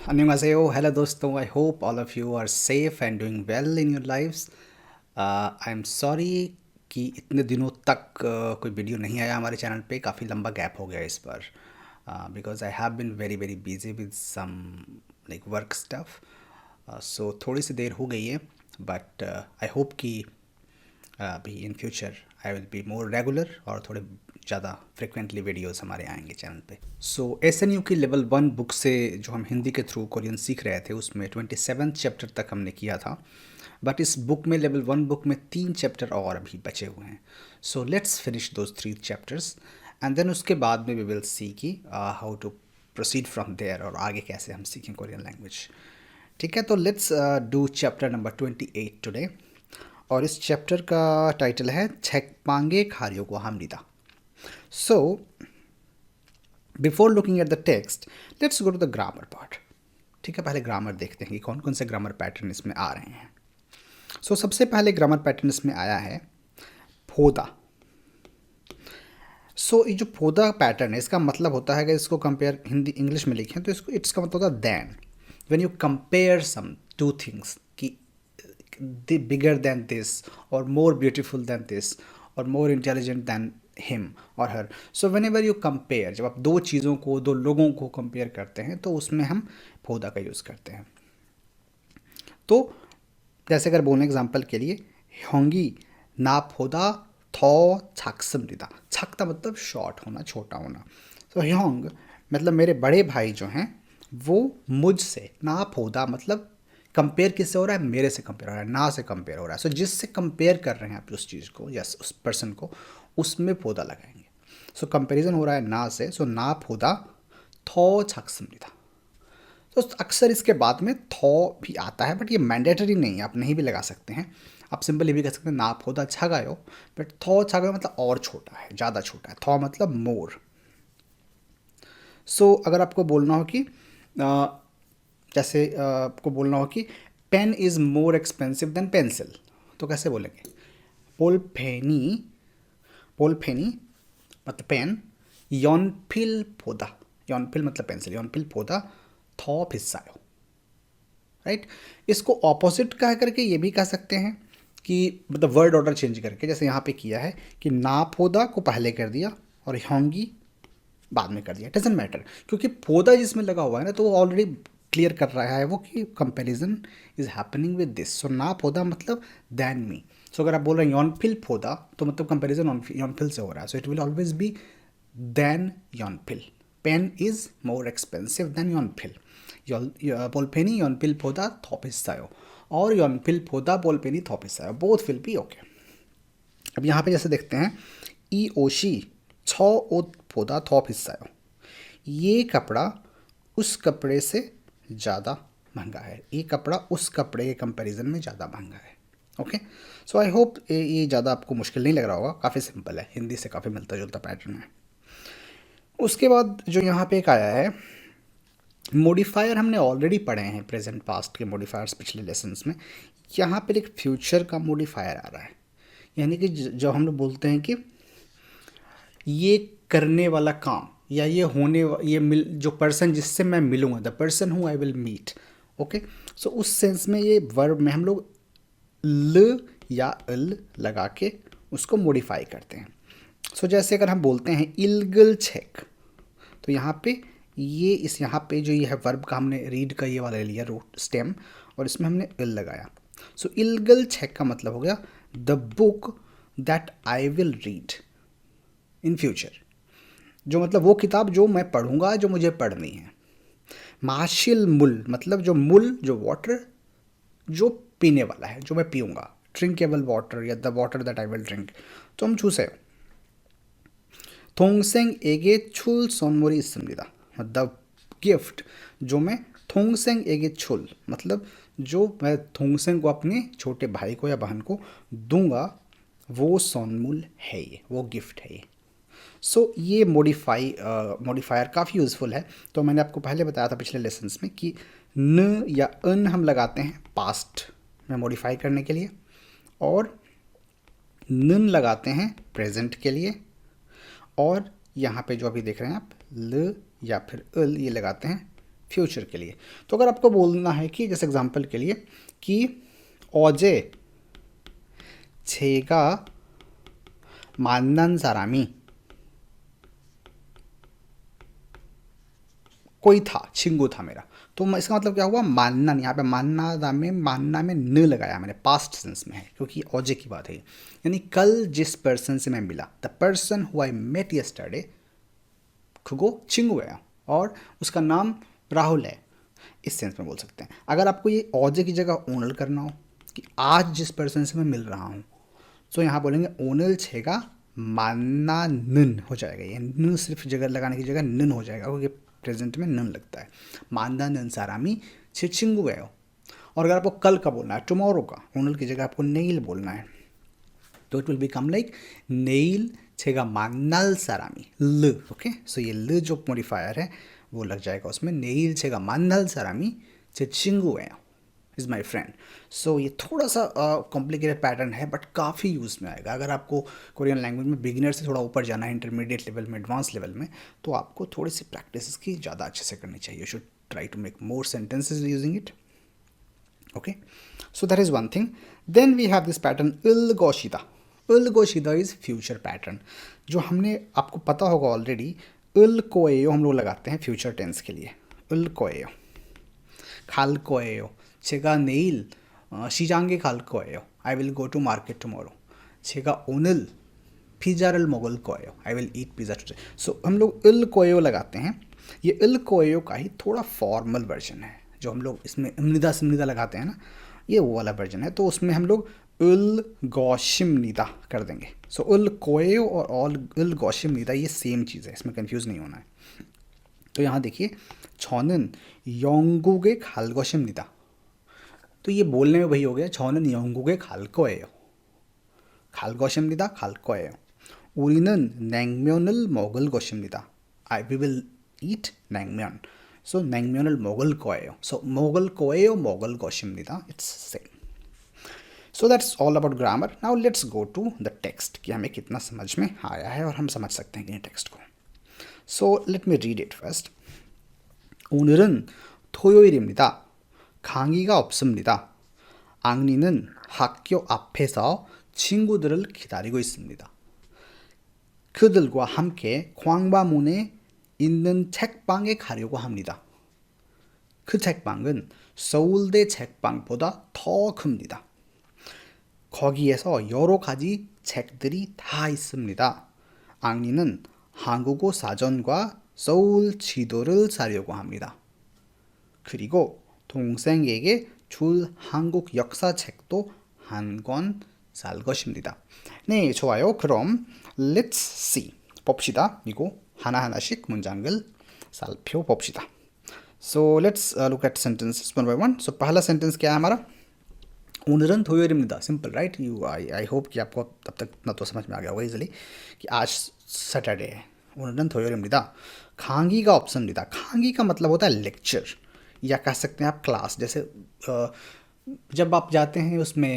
Annyeonghaseyo, hello दोस्तों. I hope all of you are safe and doing well in your lives. I'm sorry कि इतने दिनों तक कोई वीडियो नहीं आया हमारे चैनल पे. काफ़ी लंबा गैप हो गया इस बार because I have been very very busy with some like work stuff. So थोड़ी सी देर हो गई है बट आई होप कि अभी in future I will be more regular और थोड़े ज़्यादा फ्रिक्वेंटली वीडियोस हमारे आएंगे चैनल पे. सो एसएनयू की लेवल 1 बुक से जो हम हिंदी के थ्रू कोरियन सीख रहे थे उसमें 27 चैप्टर तक हमने किया था. बट इस बुक में लेवल 1 बुक में 3 चैप्टर और अभी बचे हुए हैं. So let's finish those 3 chapters and then उसके बाद में वी विल सी कि how to proceed from there और आगे कैसे हम सीखें कोरियन लैंग्वेज. ठीक है, तो let's do chapter number 28 today. और इस चैप्टर का टाइटल है छेकपांगे खारियो को हमनिदा. So before looking at the text let's go to the grammar part. ठीक है, पहले ग्रामर देखते हैं कि कौन कौन से ग्रामर पैटर्न इसमें आ रहे हैं. सो सबसे पहले ग्रामर पैटर्न इसमें आया है फोदा. सो ये जो फोदा पैटर्न है इसका मतलब होता है कि इसको कंपेयर हिंदी इंग्लिश में लिखें तो इसको इसका मतलब होता है than. When you compare some two things कि बिगर देन दिस और मोर ब्यूटीफुल देन दिस और मोर इंटेलिजेंट देन हिम और her. So whenever you compare, जब आप दो चीज़ों को दो लोगों को कंपेयर करते हैं तो उसमें हम फोदा का यूज़ करते हैं. तो जैसे अगर बोलें एग्जाम्पल के लिए होंगी ना फोदा थो छाक्समृदा. छाकता मतलब शॉर्ट होना, छोटा होना. तो ह्योंग मतलब मेरे बड़े भाई जो हैं वो मुझसे, ना फोदा मतलब कंपेयर किससे हो रहा है, मेरे से कंपेयर हो रहा है, ना से कंपेयर हो रहा है. सो जिससे कंपेयर कर रहे हैं आप उस चीज़ को या उस पर्सन को, उसमें फोदा लगाएंगे. सो कंपेरिजन हो रहा है ना से, सो ना फोदा थो छाक्समृदा. तो अक्सर इसके बाद में थो भी आता है बट ये मैंडेटरी नहीं है, आप नहीं भी लगा सकते हैं. आप सिंपल ये भी कह सकते हैं ना फोदा अच्छा गायो, बट थो अच्छा गायो मतलब और छोटा है, ज़्यादा छोटा है. थो मतलब मोर. सो अगर आपको बोलना हो कि जैसे आपको बोलना हो कि pen is more expensive than pencil, तो कैसे बोलेंगे? पोलफेनी, पोलफेनी मतलब पेन, यॉनफिल फोदा. यॉनफिल मतलब पेंसिल, यॉनफिल फोदा थॉ फिसायो. राइट. इसको ऑपोजिट कह करके ये भी कह सकते हैं कि मतलब वर्ड ऑर्डर चेंज करके, जैसे यहाँ पे किया है कि ना फोदा को पहले कर दिया और होंगी बाद में कर दिया. डजेंट मैटर, क्योंकि फोदा जिसमें लगा हुआ है ना तो वो ऑलरेडी क्लियर कर रहा है वो कि comparison is happening with this. So ना फोदा मतलब दैन मी. सो अगर आप बोल रहे हैं यॉनफिल फोदा तो मतलब कंपैरिजन यॉनफिल से हो रहा है. So it will always be than यॉनफिल. Pen is more expensive than यॉनफिल. 볼펜이 연필보다 더 비싸요 और 연필보다 볼펜이 더 비싸요. Both will be okay. अब यहाँ पे जैसे देखते हैं ई ओशी छ 옷보다 더 비싸요. ये कपड़ा उस कपड़े से ज़्यादा महंगा है. ये कपड़ा उस कपड़े के कंपैरिजन में ज़्यादा महंगा है. ओके. सो आई होप ये ज़्यादा आपको मुश्किल नहीं लग रहा होगा. काफ़ी सिंपल है, हिंदी से काफ़ी मिलता जुलता पैटर्न है. उसके बाद जो यहाँ पे एक आया है मॉडिफायर, हमने ऑलरेडी पढ़े हैं प्रेजेंट पास्ट के मॉडिफायर्स पिछले लेसन्स में. यहाँ पर एक फ्यूचर का मॉडिफायर आ रहा है. यानी कि जो हम लोग बोलते हैं कि ये करने वाला काम या ये होने ये मिल जो पर्सन जिससे मैं मिलूँगा, the person who I will meet. Okay. So उस सेंस में ये वर्ब में हम लोग ल या अल लगा के उसको मॉडिफाई करते हैं. सो जैसे अगर हम बोलते हैं इलगल चेक, तो यहाँ पे ये इस यहाँ पे जो ये है वर्ब का हमने रीड का ये वाला लिया रूट स्टेम और इसमें हमने इल लगाया. सो इलगल चेक का मतलब हो गया the book that I will read in future. जो मतलब वो किताब जो मैं पढ़ूंगा, जो मुझे पढ़नी है. माशिल मुल मतलब जो मुल, जो वाटर, जो पीने वाला है, जो मैं पीऊँगा. ड्रिंकेबल वाटर या the water that I will drink. तो हम चूसे थोंगसेंग एगे छुल सोनमोरी इसमलिदा. द गिफ्ट जो मैं थोंगसेंग एगे छुल मतलब जो मैं थोंगसेंग को अपने छोटे भाई को या बहन को दूंगा वो सोनमूल है, ये वो गिफ्ट है ये. सो ये मॉडिफायर काफ़ी यूज़फुल है. तो मैंने आपको पहले बताया था पिछले लेसन्स में कि न या अन हम लगाते हैं पास्ट में मॉडिफाई करने के लिए और नन लगाते हैं प्रेजेंट के लिए. और यहाँ पे जो अभी देख रहे हैं आप ल या फिर अल ये लगाते हैं फ्यूचर के लिए। तो अगर आपको बोलना है कि जैसे एग्जांपल के लिए कि 어제 제가 만난 사람이 कोई था, छिंगू था मेरा, तो इसका मतलब क्या हुआ, मानना नहीं, यहाँ पे मानना में न लगाया मैंने, पास्ट सेंस में है क्योंकि औजे की बात है, यानी कल जिस पर्सन से मैं मिला, the person who I met yesterday, खुगो छिंगू है और उसका नाम राहुल है, इस सेंस में बोल सकते हैं। अगर आपको ये औजे की जगह ओनल करना हो कि आज जिस पर्सन से मैं मिल रहा हूँ, तो यहाँ बोलेंगे ओनल छेगा मानना नन हो जाएगा, ये न सिर्फ जगह लगाने की जगह नन हो जाएगा क्योंकि प्रेजेंट में नन लगता है। मानना नन सारामी छिचिंगु गयो। और अगर आपको कल का बोलना है, टुमारो का, ओनल की जगह आपको नेल बोलना है, तो इट विल बिकम लाइक नेल छेगा मान्नाल सारामी, ल। ओके, सो ये ल जो मॉडिफायर है वो लग जाएगा उसमें, नेल छेगा मान्नाल सारामी छिचिंगु गयो इज़ माई फ्रेंड। सो ये थोड़ा सा कॉम्प्लिकेटेड पैटर्न है बट काफ़ी यूज़ में आएगा। अगर आपको कोरियन लैंग्वेज में बिगिनर से थोड़ा ऊपर जाना है, इंटरमीडिएट लेवल में, एडवांस लेवल में, तो आपको थोड़ी सी प्रैक्टिस की ज़्यादा अच्छे से करनी चाहिए। You should try to make more sentences using it. Okay, so that is one thing. Then we have this pattern इलगोशिदा। इलगोशिदा इज़ फ्यूचर पैटर्न, जो हमने, आपको पता होगा ऑलरेडी, इल कोएयो हम लोग लगाते हैं फ्यूचर टेंस के लिए। इल कोएयो, खाल कोएयो, 제가 내일 시장에 갈 거예요. I will go to market tomorrow. 제가 오늘 पिज़्ज़ा를 먹을 거예요. I will eat pizza today. So हम लोग इल कोयो लगाते हैं। ये इल कोयो का ही थोड़ा फॉर्मल वर्जन है, जो हम लोग इसमें इमनिदा सिमनिदा लगाते हैं ना, ये वो वाला वर्जन है। तो उसमें हम लोग इल गौशिम निदा कर देंगे। सो इल कोयो और ऑल इल गौशिम निदा ये सेम चीज़ है, इसमें कंफ्यूज नहीं होना है। तो यहाँ देखिए, 저는 영국에 갈 것입니다। तो ये बोलने में वही हो गया, 저는 영국에 갈 거예요. 갈 것입니다. 갈 거예요. 우리는 냉면을 먹을 것입니다. We will eat 냉면. So 냉면을 먹을 거예요. So 먹을 거예요, 먹을 것입니다. It's same. So that's all about grammar. Now let's go to the text कि हमें कितना समझ में आया है और हम समझ सकते हैं कि टेक्स्ट को. So let me read it first. 오늘은 토요일입니다. 강의가 없습니다. 앙리는 학교 앞에서 친구들을 기다리고 있습니다. 그들과 함께 광화문에 있는 책방에 가려고 합니다. 그 책방은 서울대 책방보다 더 큽니다. 거기에서 여러 가지 책들이 다 있습니다. 앙리는 한국어 사전과 서울 지도를 사려고 합니다. 그리고 동생에게 줄 한국 역사 책도 한 권 살 것입니다. 네, 좋아요. 그럼 let's see. 봅시다. 이거 하나하나씩 문장을 살펴봅시다. So let's look at sentences one by one. So पहला सेंटेंस क्या है हमारा? 오늘은 토요일입니다. Simple right? आई होप कि आपको तब तक इतना तो समझ में आ गया होगा इजीली कि आज सैटरडे है. 오늘은 토요일입니다. 강의가 없습니다. 강의 का मतलब होता है लेक्चर या कह सकते हैं आप क्लास. जैसे जब आप जाते हैं उसमें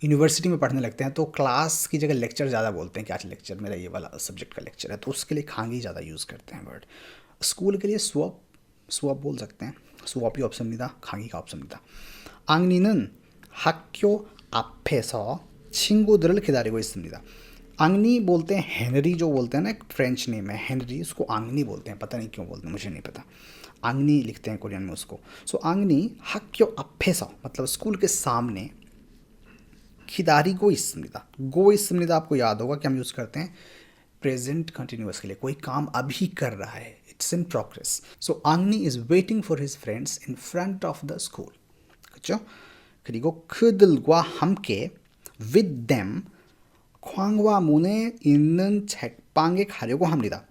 यूनिवर्सिटी में पढ़ने लगते हैं तो क्लास की जगह लेक्चर ज़्यादा बोलते हैं कि आज लेक्चर मेरा ये वाला सब्जेक्ट का लेक्चर है, तो उसके लिए खांगी ज़्यादा यूज़ करते हैं वर्ड. स्कूल के लिए 수업 बोल सकते हैं. 수업이 없습니다. 강의가 없습니다. 앙리는 학교 앞에서 친구들을 기다리고 있습니다. आंगनी बोलते हैं हेनरी, जो बोलते हैं ना, एक फ्रेंच नेम है हेनरी, उसको आंगनी बोलते हैं, पता नहीं क्यों बोलते हैं, मुझे नहीं पता. आंगनी लिखते हैं कोरियन में उसको. सो आंगनी 학교 앞에서 मतलब स्कूल के सामने, 기다리고 있습니다. गो 있습니다 आपको याद होगा कि हम यूज़ करते हैं प्रेजेंट कंटिन्यूअस के लिए, कोई काम अभी कर रहा है, इट्स इन प्रोग्रेस. सो आंगनी is waiting for his friends in front of the school. 그렇죠? 그리고 그들과 함께 with them 광화문에 있는 책방에 가려고 합니다.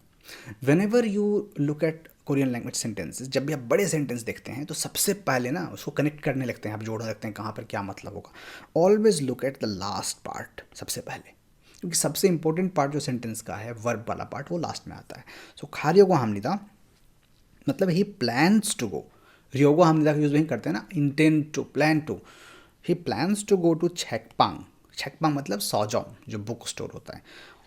Whenever you look at Korean language sentences, जब भी आप बड़े सेंटेंस देखते हैं तो सबसे पहले ना उसको कनेक्ट करने लगते हैं, आप जोड़ने लगते हैं कहाँ पर क्या मतलब होगा. Always look at the last part सबसे पहले, क्योंकि सबसे इंपॉर्टेंट पार्ट जो सेंटेंस का है, वर्ब वाला पार्ट, वो लास्ट में आता है. सो 가려고 합니다 मतलब ही प्लान्स टू गो. रियोगो हमनिदा का यूज़ वहीं करते हैं ना, intend to, plan to. He plans to go to 책방. 책방 मतलब सौजों, जो बुक स्टोर होता है.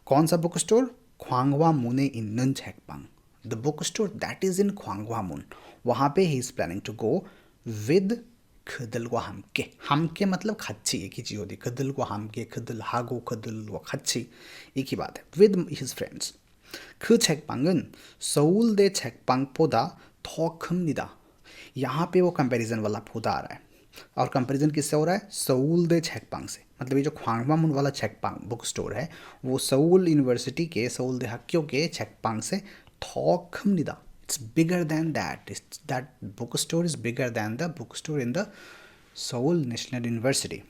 कौन सा bookstore? 광화문에 있는 책방, the bookstore that is in Gwanghwamun, वहाँ पे he is planning to go with खदलवा हमके मतलब खच्ची एक ही चीज़ होती है, खदलवा हमके खदल हागो खदलवा खच्ची एक ही बात है, विद हिज फ्रेंड्स. 그 책방은 서울대 책방보다 더 큽니다. यहाँ पे वो कंपैरिजन वाला फोदा आ रहा है, और कंपैरिजन किससे हो रहा है, सऊल छेकपांग से. मतलब ये जो ख्वांगवामुन वाला छेकपांग बुक स्टोर है वो सऊल यूनिवर्सिटी के सऊल देहाक्यो के छेकपांग से थोकमनिदा, it's bigger than that, that bookstore is bigger than the bookstore in the 서울 내셔널 유니버시티.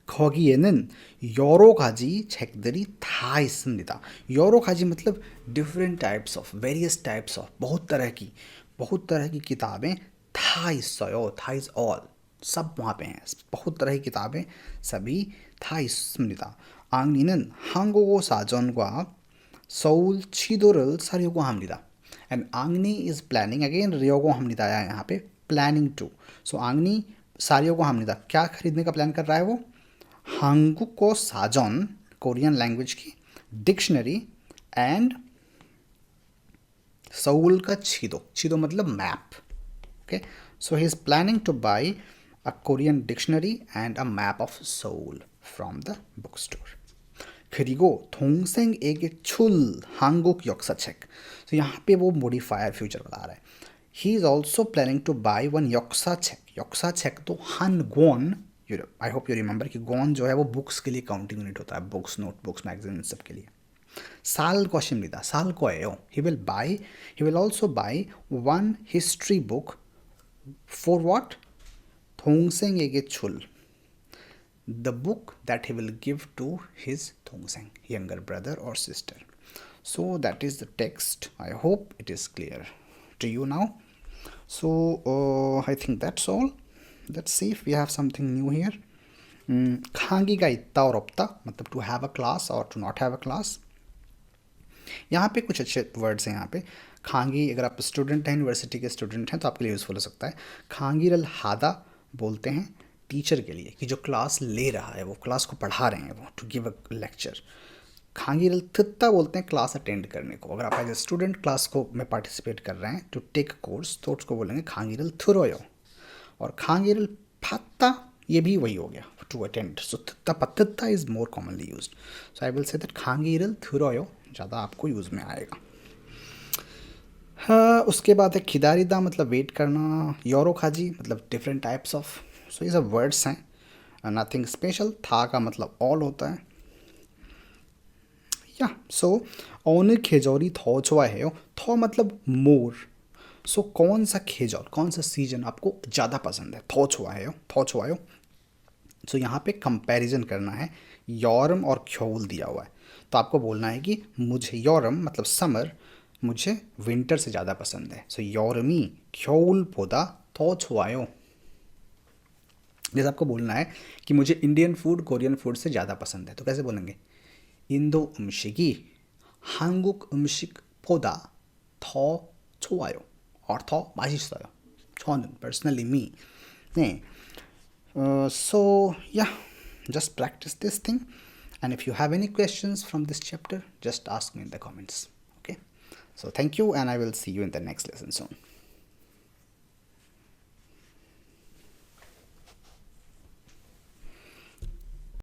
거기에는 여러 가지 책들이 다 있습니다. 여러 가지 मतलब different types of, various types of, बहुत तरह की किताबें था 있어요. था इज ऑल, सब वहाँ पे हैं, बहुत तरह की किताबें सभी 다 있습니다. 앙리는 한국어 사전과 서울 지도를 사려고 합니다. एंड आंगनी इज प्लानिंग, अगेन रियोगो हमनिदा आया यहाँ पे, प्लानिंग टू. सो आंगनी सारियोगो हमनिदा क्या खरीदने का प्लान कर रहा है वो, 한국어 사전 कोरियन लैंग्वेज की डिक्शनरी एंड सऊल का छिदो मतलब map. Okay, so he is planning to buy a Korean dictionary and a map of Seoul from the bookstore. 그리고 동생에게 줄 한국 역사책. तो यहाँ पे वो मोडिफायर फ्यूचर बता रहा है. He is also planning to buy one यक्साचेक तो हान गोन. आई होप यू रिमेंबर कि गोन जो है वो बुक्स के लिए काउंटिंग यूनिट होता है, बुक्स, नोटबुक्स, मैगजीन सब के लिए. साल को शिमलिदा साल को है he will also buy one history book for what, 동생에게 줄, the book that he will give to his Tongseng, younger brother or sister. So that is the text. I hope it is clear to you now. So I think that's all. Let's see if we have something new here. खांगी का इतना और अपता मतलब to have a class और to not have a class. यहाँ पे कुछ अच्छे वर्ड्स हैं. यहाँ पे खांगी, अगर आप स्टूडेंट हैं, यूनिवर्सिटी के स्टूडेंट हैं तो आपके लिए यूज़फुल हो सकता है. खांगी रल हादा बोलते हैं टीचर के लिए कि जो क्लास ले रहा है, वो क्लास को पढ़ा रहे हैं, वो टू गिव अ लेक्चर. खांगिरल थत्ता बोलते हैं क्लास अटेंड करने को. अगर आप एज ए स्टूडेंट क्लास को में पार्टिसिपेट कर रहे हैं टू टेक कोर्स तो उसको बोलेंगे खांगिरल थुरोयो. और खांगिरल फत्ता ये भी वही हो गया, टू अटेंड. सो थत्ता पत्ता is more commonly use. So I will say that खांगिरल थुरोयो ज़्यादा आपको यूज़ में आएगा. हाँ, उसके बाद है खिदारीदा मतलब वेट करना, योरो खाजी मतलब डिफरेंट टाइप्स ऑफ. सो ये सब वर्ड्स हैं, नथिंग स्पेशल. था का मतलब ऑल होता है. या सो ओन खेजौरी थो छुआ है, थो मतलब मोर. सो कौन सा खेजौर, कौन सा सीजन आपको ज़्यादा पसंद है, थो छुआ है. सो यहाँ पे कंपैरिजन करना है. यौरम और ख्योल दिया हुआ है तो आपको बोलना है कि मुझे यौरम मतलब समर, मुझे विंटर से ज़्यादा पसंद है. सो यौरमी ख्योल पोदा थो छुआयो. जैसे आपको बोलना है कि मुझे इंडियन फूड कोरियन फूड से ज़्यादा पसंद है तो कैसे बोलेंगे, इंडो 음식이 한국 음식보다 더 좋아요 और 더 맛있어요. 저는 personally me. 네. So yeah, just practice this thing, and if you have any questions from this chapter just ask me in the comments. Okay, so thank you and I will see you in the next lesson soon.